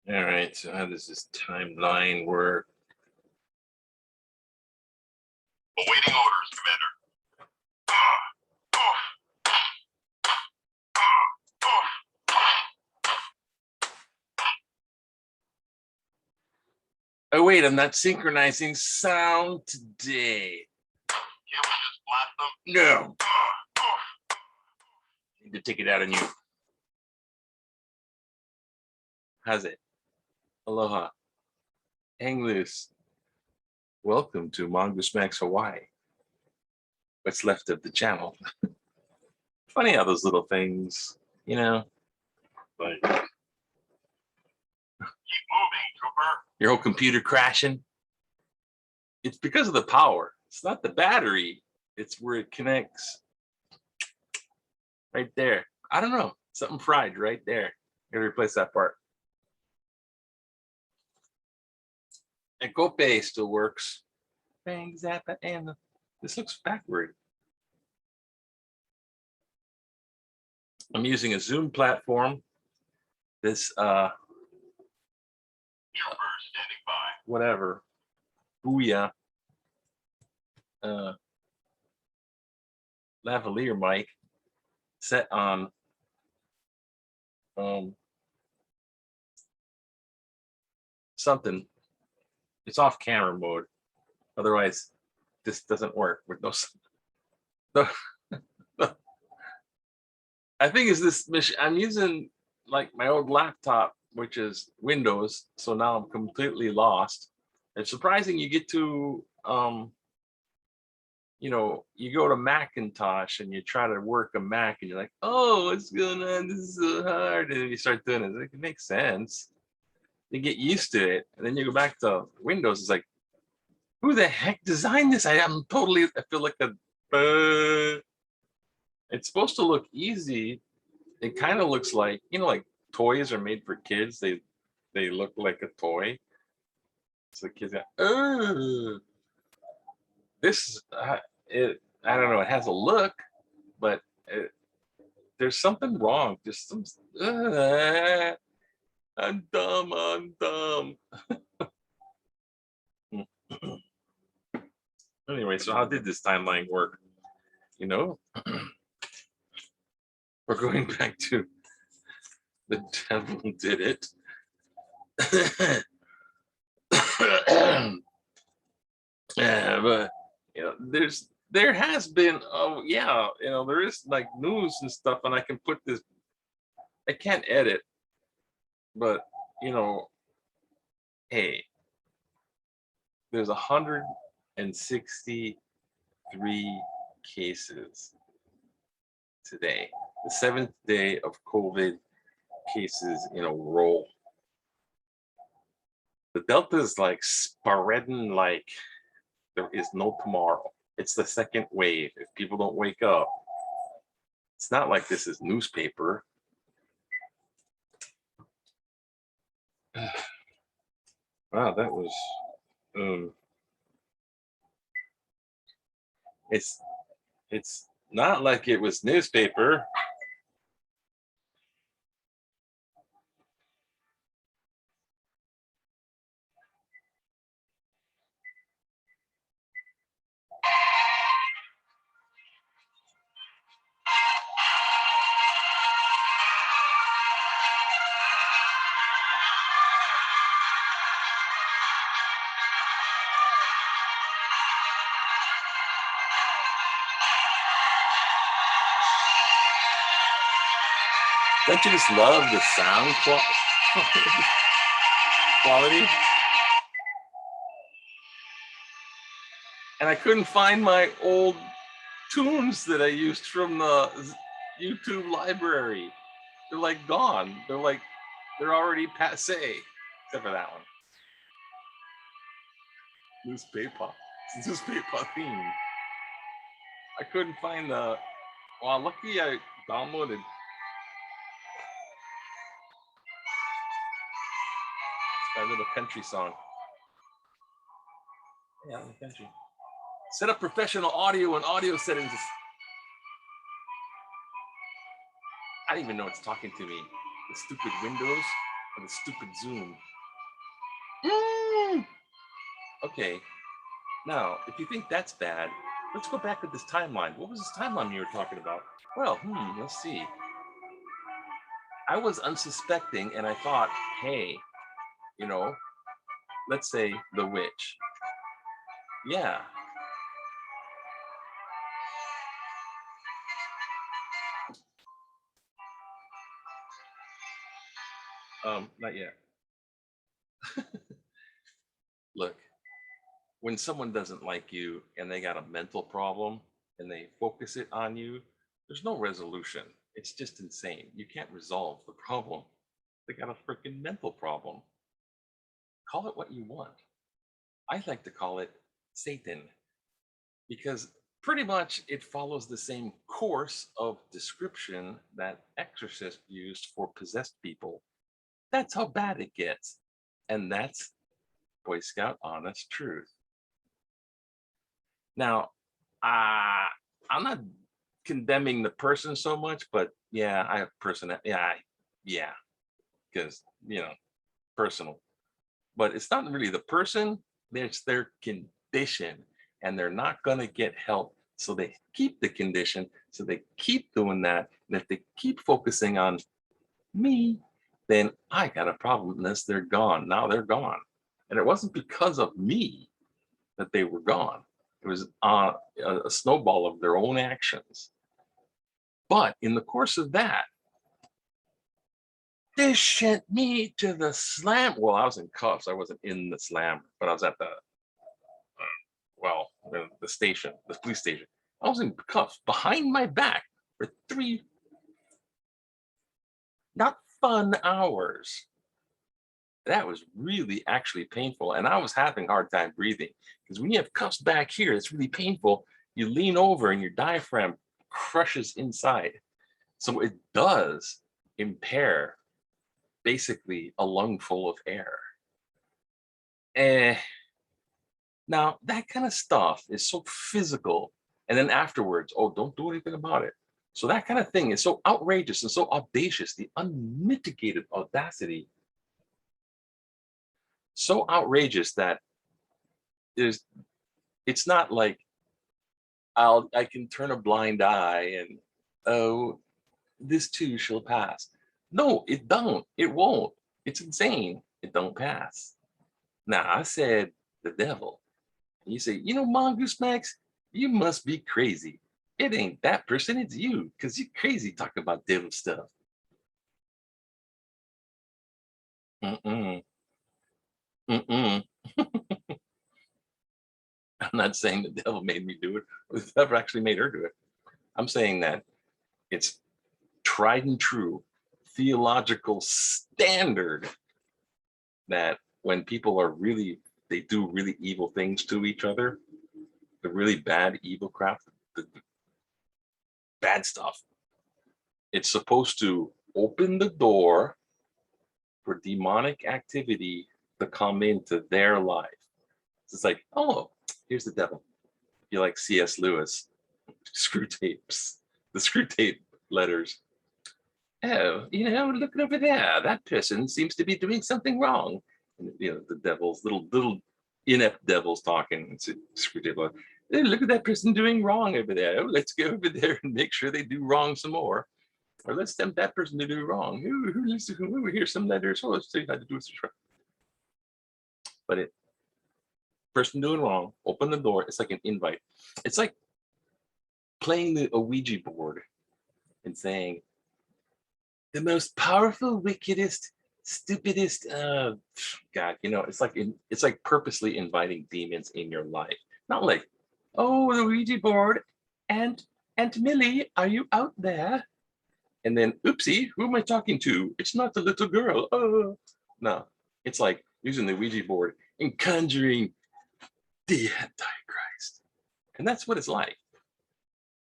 All right, so how does this timeline work? Awaiting orders, Commander. Oh wait, I'm not synchronizing sound today. Can't we just blast them? No. Need to take it out on you. How's it? Aloha. Hang loose. Welcome to Mongoose Max Hawaii. What's left of the channel. Funny how those little things, you know, like Keep moving, Trooper. your whole computer crashing. It's because of the power. It's not the battery. It's where it connects. Right there. I don't know. Something fried right there. Gotta replace that part. And Cope still works. Bang, zappa, and this looks backward. I'm using a Zoom platform. This Trooper standing by. whatever. Booyah. Lavalier mic set on something. It's off camera mode. Otherwise, this doesn't work with no. I think is this mission. I'm using like my old laptop, which is Windows. So now I'm completely lost. It's surprising you get to, you know, you go to Macintosh and you try to work a Mac and you're like, oh, what's going on? This is so hard. And you start doing it. It makes sense. You get used to it. And then you go back to Windows. It's like, who the heck designed this? I feel like it's supposed to look easy. It kind of looks like, you know, like toys are made for kids. They look like a toy. So the kids go, this, I don't know, it has a look, but there's something wrong. Just some, I'm dumb. Anyway, so how did this timeline work? You know, we're going back to the devil did it. Yeah, but you know, there has been, oh yeah, you know, there is like news and stuff, and I can put this. I can't edit, but you know, hey, there's 163 cases today, the 7th day of COVID cases in a row. The Delta is like spreading like there is no tomorrow. It's the second wave. If people don't wake up, it's not like this is newspaper. Wow, that was it's not like it was newspaper. Don't you just love the sound quality? And I couldn't find my old tunes that I used from the YouTube library. They're like gone. They're already passe, except for that one. Newspaper. It's newspaper theme. I couldn't find the. Well, lucky I downloaded. That little country song. Yeah, in the country. Set up professional audio and audio settings. I don't even know it's talking to me. The stupid Windows. or the stupid Zoom. Mm. Okay, now if you think that's bad, let's go back to this timeline. What was this timeline you were talking about? Well, let's see. I was unsuspecting and I thought, hey, you know, let's say the witch. Yeah. Not yet. Look, when someone doesn't like you and they got a mental problem and they focus it on you, there's no resolution. It's just insane. You can't resolve the problem. They got a freaking mental problem. Call it what you want. I like to call it Satan because pretty much it follows the same course of description that exorcists used for possessed people. That's how bad it gets. And that's Boy Scout honest truth. Now, I'm not condemning the person so much, but yeah, I have yeah, because personal. But it's not really the person, it's their condition, and they're not gonna get help. So they keep the condition, so they keep doing that. And if they keep focusing on me, then I got a problem unless they're gone. Now they're gone. And it wasn't because of me that they were gone. It was a snowball of their own actions. But in the course of that, they sent me to the slam. Well, I was in cuffs. I wasn't in the slam, but I was at the station, the police station. I was in cuffs behind my back for 3 not fun hours. That was really actually painful. And I was having a hard time breathing because when you have cuffs back here, it's really painful. You lean over and your diaphragm crushes inside. So it does impair basically a lung full of air. Now that kind of stuff is so physical. And then afterwards, oh, don't do anything about it. So that kind of thing is so outrageous and so audacious, the unmitigated audacity. So outrageous that it's not like I can turn a blind eye and, oh, this too shall pass. No, it don't. It won't. It's insane. It don't pass. Now, I said the devil. And you say, Mongoose Max, you must be crazy. It ain't that person, it's you, because you're crazy talking about devil stuff. Mm-mm. Mm-mm. I'm not saying the devil made me do it, or the devil actually made her do it. I'm saying that it's tried and true theological standard that when people are they do really evil things to each other, the really bad evil crap, the bad stuff, it's supposed to open the door for demonic activity to come into their life. It's like, oh, here's the devil. You like C.S. Lewis, screw tapes, the screw tape letters. Oh, look over there. That person seems to be doing something wrong. And, the devils, little inept devils talking. It's ridiculous. Hey, look at that person doing wrong over there. Oh, let's go over there and make sure they do wrong some more. Or let's tempt that person to do wrong. Who here's some letters. Oh, let's tell you how to do it. But person doing wrong, open the door. It's like an invite. It's like playing a Ouija board and saying, the most powerful, wickedest, stupidest, God, it's like purposely inviting demons in your life. Not like, oh, the Ouija board, Aunt Millie, are you out there? And then, oopsie, who am I talking to? It's not the little girl. Oh, no, it's like using the Ouija board and conjuring the Antichrist. And that's what it's like.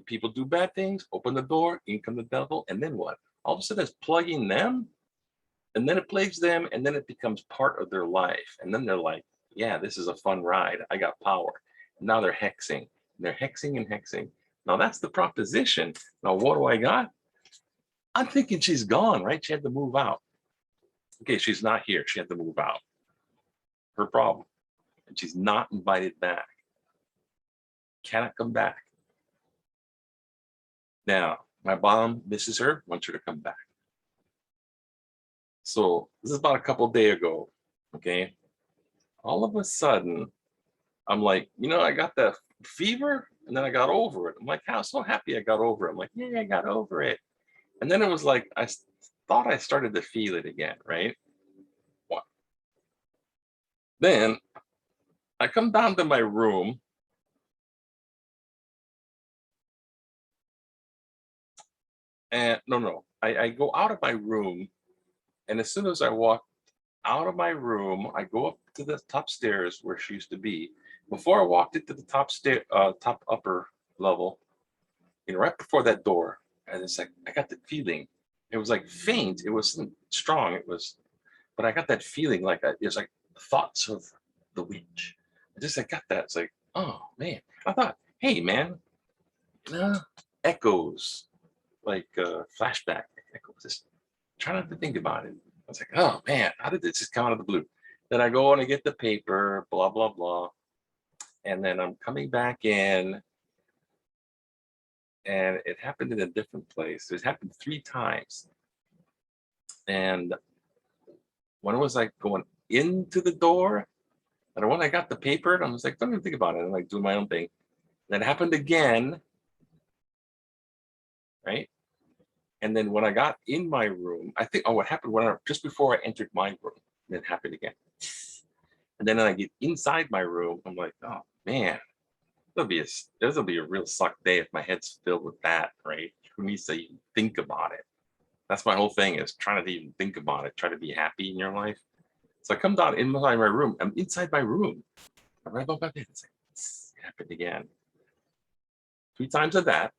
People do bad things, open the door, in come the devil, and then what? All of a sudden it's plugging them, and then it plagues them, and then it becomes part of their life. And then they're like, yeah, this is a fun ride. I got power. And now they're hexing. They're hexing and hexing. Now that's the proposition. Now what do I got? I'm thinking she's gone, right? She had to move out. Okay, she's not here. She had to move out. Her problem. And she's not invited back. Cannot come back. Now, my mom misses her, wants her to come back. So this is about a couple of days ago, okay? All of a sudden, I'm like, I got that fever and then I got over it. I'm like, how so happy I got over it. I'm like, yeah, I got over it. And then it was like, I thought I started to feel it again, right? What? Then I come down to my room and no, I go out of my room. And as soon as I walk out of my room, I go up to the top stairs where she used to be. Before I walked into the top upper level, right before that door, and it's like I got the feeling. It was like faint. It wasn't strong. But I got that feeling like it was like thoughts of the witch. I got that. It's like, oh man. I thought, hey man, echoes, like flashback echoes. Just try not to think about it. I was like, oh man, how did this just come out of the blue? Then I go on and get the paper, blah, blah, blah. And then I'm coming back in and it happened in a different place. It happened 3 times. And one was like going into the door. And when I got the paper, I was like, don't even think about it. I'm like doing my own thing. Then it happened again, right? And then when I got in my room, I think, what happened just before I entered my room, then it happened again. And then I get inside my room, I'm like, oh man, this will be a real suck day if my head's filled with that, right? Who needs to even think about it? That's my whole thing, is trying to even think about it, try to be happy in your life. So I come down inside my room. I'm inside my room. I'm right above my bed. It's like, it happened again. 3 times of that.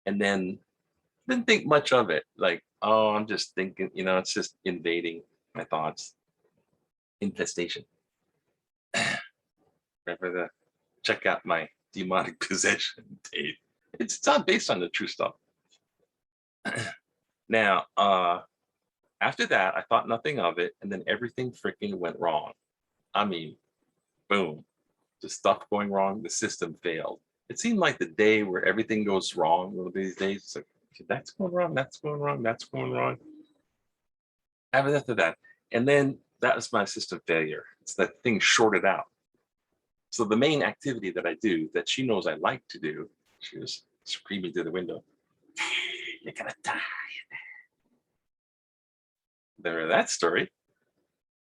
And then didn't think much of it. Like, oh, I'm just thinking, it's just invading my thoughts. Infestation. Remember to check out my demonic possession tape. It's not based on the true stuff. Now, after that, I thought nothing of it, and then everything freaking went wrong. I mean, boom, just stuff going wrong. The system failed. It seemed like the day where everything goes wrong. One of these days, it's like, that's going wrong, that's going wrong, that's going wrong. After that, and then that was my system failure. It's that thing shorted out. So the main activity that I do, that she knows I like to do, she was screaming through the window, you're gonna die. There, that story.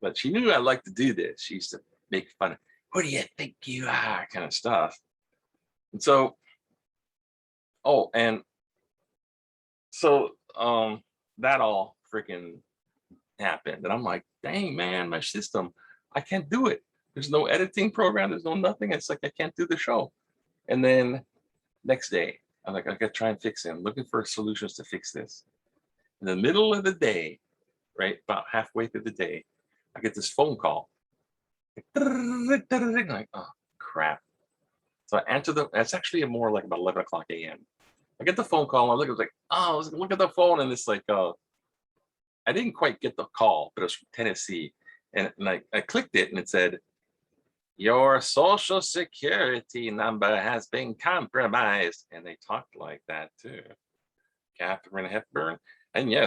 But she knew I liked to do this. She used to make fun of, who do you think you are, kind of stuff. And so, and so that all freaking happened. And I'm like, dang man, my system, I can't do it. There's no editing program, there's no nothing. It's like I can't do the show. And then next day, I'm like, I gotta try and fix it. I'm looking for solutions to fix this. In the middle of the day, right, about halfway through the day, I get this phone call. Like, oh crap. So I answer it's actually more like about 11 o'clock a.m. I get the phone call. I was like, oh, I was look at the phone, and it's like, I didn't quite get the call, but it was from Tennessee. And I clicked it and it said, your social security number has been compromised. And they talked like that too. Catherine Hepburn. And yeah,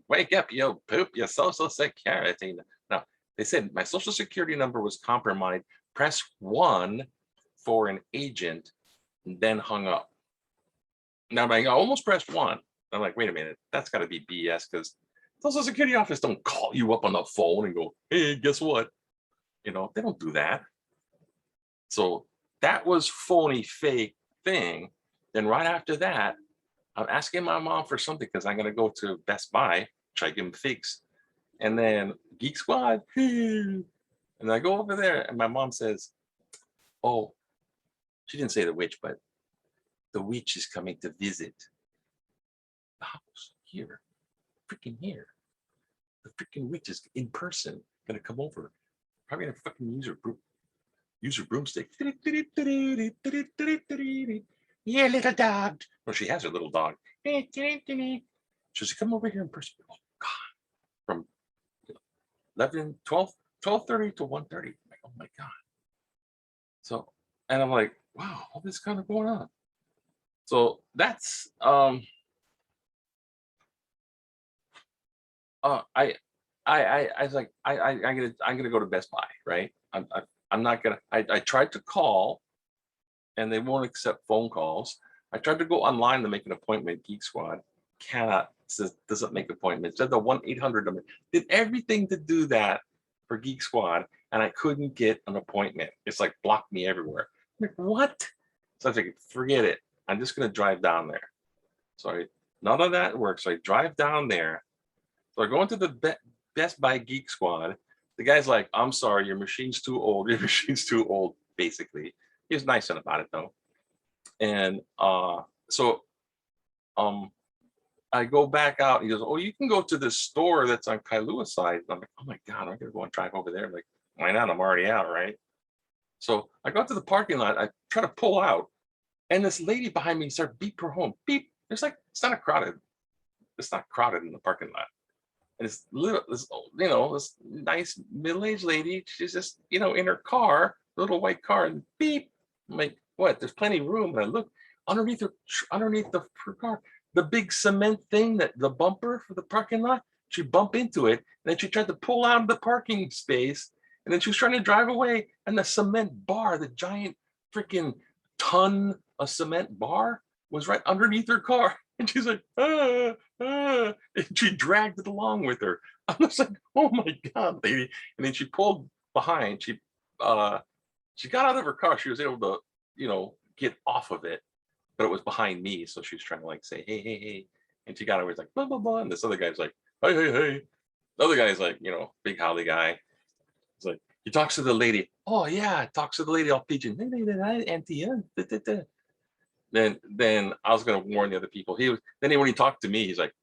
wake up, you poop, your social security. No, they said my social security number was compromised. Press 1 for an agent, and then hung up. Now I almost pressed 1. I'm like, wait a minute, that's got to be BS, because Social Security office don't call you up on the phone and go, hey, guess what? They don't do that. So that was phony, fake thing. Then right after that, I'm asking my mom for something because I'm going to go to Best Buy, try to give them figs. And then Geek Squad, and I go over there and my mom says, oh, she didn't say the witch, but the witch is coming to visit the house here, freaking here. The freaking witch is in person, going to come over. Probably going to fucking use her broomstick. Yeah, little dog. Well, she has her little dog. She said, come over here in person. Oh, God. From 11, 12, 12:30 to 1:30. Like, oh my God. So, and I'm like, wow, all this kind of going on. So that's I was like, I'm gonna go to Best Buy, right? I'm not gonna. I tried to call, and they won't accept phone calls. I tried to go online to make an appointment. Geek Squad cannot, doesn't make appointments. Did the 1-800 number. Did everything to do that for Geek Squad, and I couldn't get an appointment. It's like blocked me everywhere. I'm like, what? So I was like, forget it. I'm just gonna drive down there. So none of that works. So I drive down there. So I go into the Best Buy Geek Squad. The guy's like, I'm sorry, your machine's too old. Your machine's too old, basically. He was nice about it though. And so I go back out. He goes, oh, you can go to the store that's on Kailua side. And I'm like, oh my God, I'm gonna go and drive over there. I'm like, why not? I'm already out, right? So I go to the parking lot. I try to pull out, and this lady behind me started beep her home. Beep. There's like, it's not crowded in the parking lot. And this little, this nice middle-aged lady, she's just, in her car, little white car, and beep. I'm like, what? There's plenty of room. And I look underneath her car, the big cement thing, that the bumper for the parking lot. She bumped into it, and then she tried to pull out of the parking space, and then she was trying to drive away, and the cement bar, the giant freaking ton of cement bar, was right underneath her car. And she's like, and she dragged it along with her. I was like, oh my God, lady. And then she pulled behind. She got out of her car. She was able to, get off of it, but it was behind me. So she was trying to like say, hey, hey, hey. And she got over, it's like, blah, blah, blah. And this other guy's like, hey, hey, hey. The other guy's like, big holly guy. He's like, he talks to the lady. Oh yeah, talks to the lady all pigeon. Auntie. Then I was going to warn the other people. When he talked to me, he's like,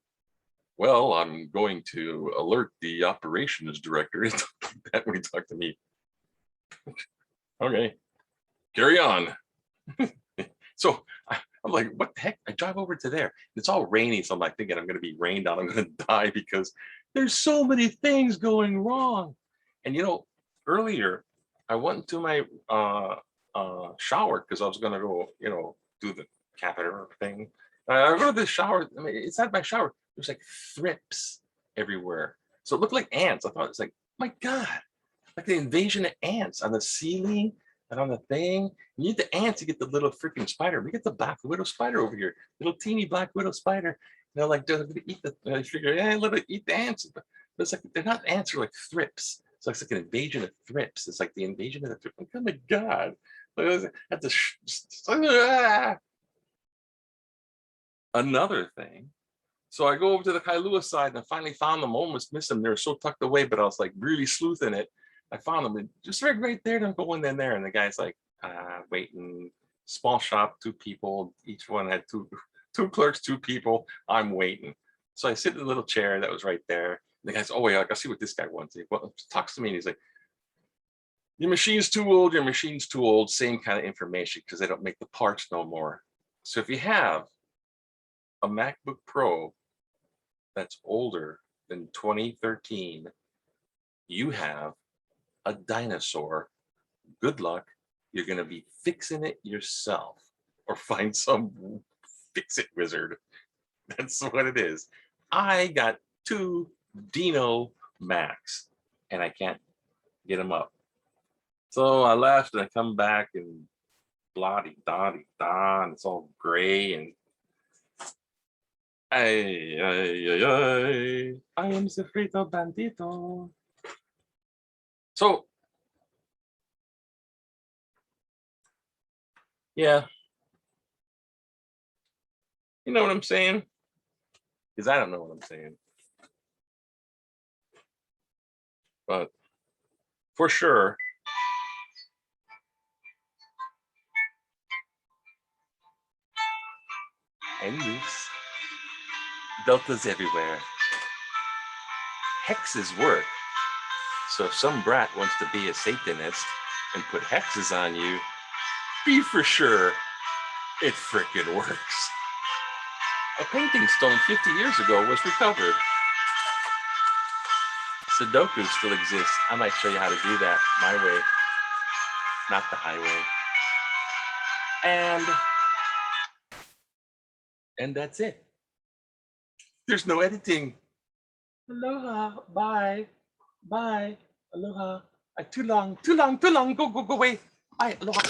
well, I'm going to alert the operations director. That when he talked to me. Okay, carry on. So I'm like, what the heck? I drive over to there. It's all rainy. So I'm like thinking I'm going to be rained on. I'm going to die because there's so many things going wrong. And earlier I went into my shower because I was going to go, do the catheter thing. I go to the shower. I mean, inside my shower, there's like thrips everywhere. So it looked like ants. I thought it's like, my God, like the invasion of ants on the ceiling and on the thing. You need the ants to get the little freaking spider. We get the black widow spider over here, little teeny black widow spider. Like they're gonna eat the. I figure, let it eat the ants. But it's like they're not ants; they're like thrips. So it's like an invasion of thrips. It's like the invasion of the thrips. Like, oh my God. At the another thing. So I go over to the Kailua side and I finally found them. Almost missed them. They were so tucked away, but I was like really sleuthing it. I found them just right there. Don't go in there. And the guy's like, waiting. Small shop, 2 people. Each one had two clerks, 2 people. I'm waiting. So I sit in a little chair that was right there. And the guy's, oh yeah, I'll see what this guy wants. He talks to me and he's like, your machine's too old. Your machine's too old. Same kind of information because they don't make the parts no more. So if you have a MacBook Pro that's older than 2013, you have a dinosaur. Good luck. You're going to be fixing it yourself or find some fix-it wizard. That's what it is. I got 2 Dino Macs and I can't get them up. So I left and I come back and blah-de-da-de-da, and it's all gray and I am Sofrito Bandito. So yeah, you know what I'm saying? Because I don't know what I'm saying. But for sure, and loose, deltas everywhere. Hexes work. So if some brat wants to be a Satanist and put hexes on you, be for sure it frickin' works. A painting stolen 50 years ago was recovered. Sudoku still exists. I might show you how to do that my way, not the highway. And that's it. There's no editing. Aloha. Bye. Bye. Aloha. Too long. Go away. Bye. Aloha.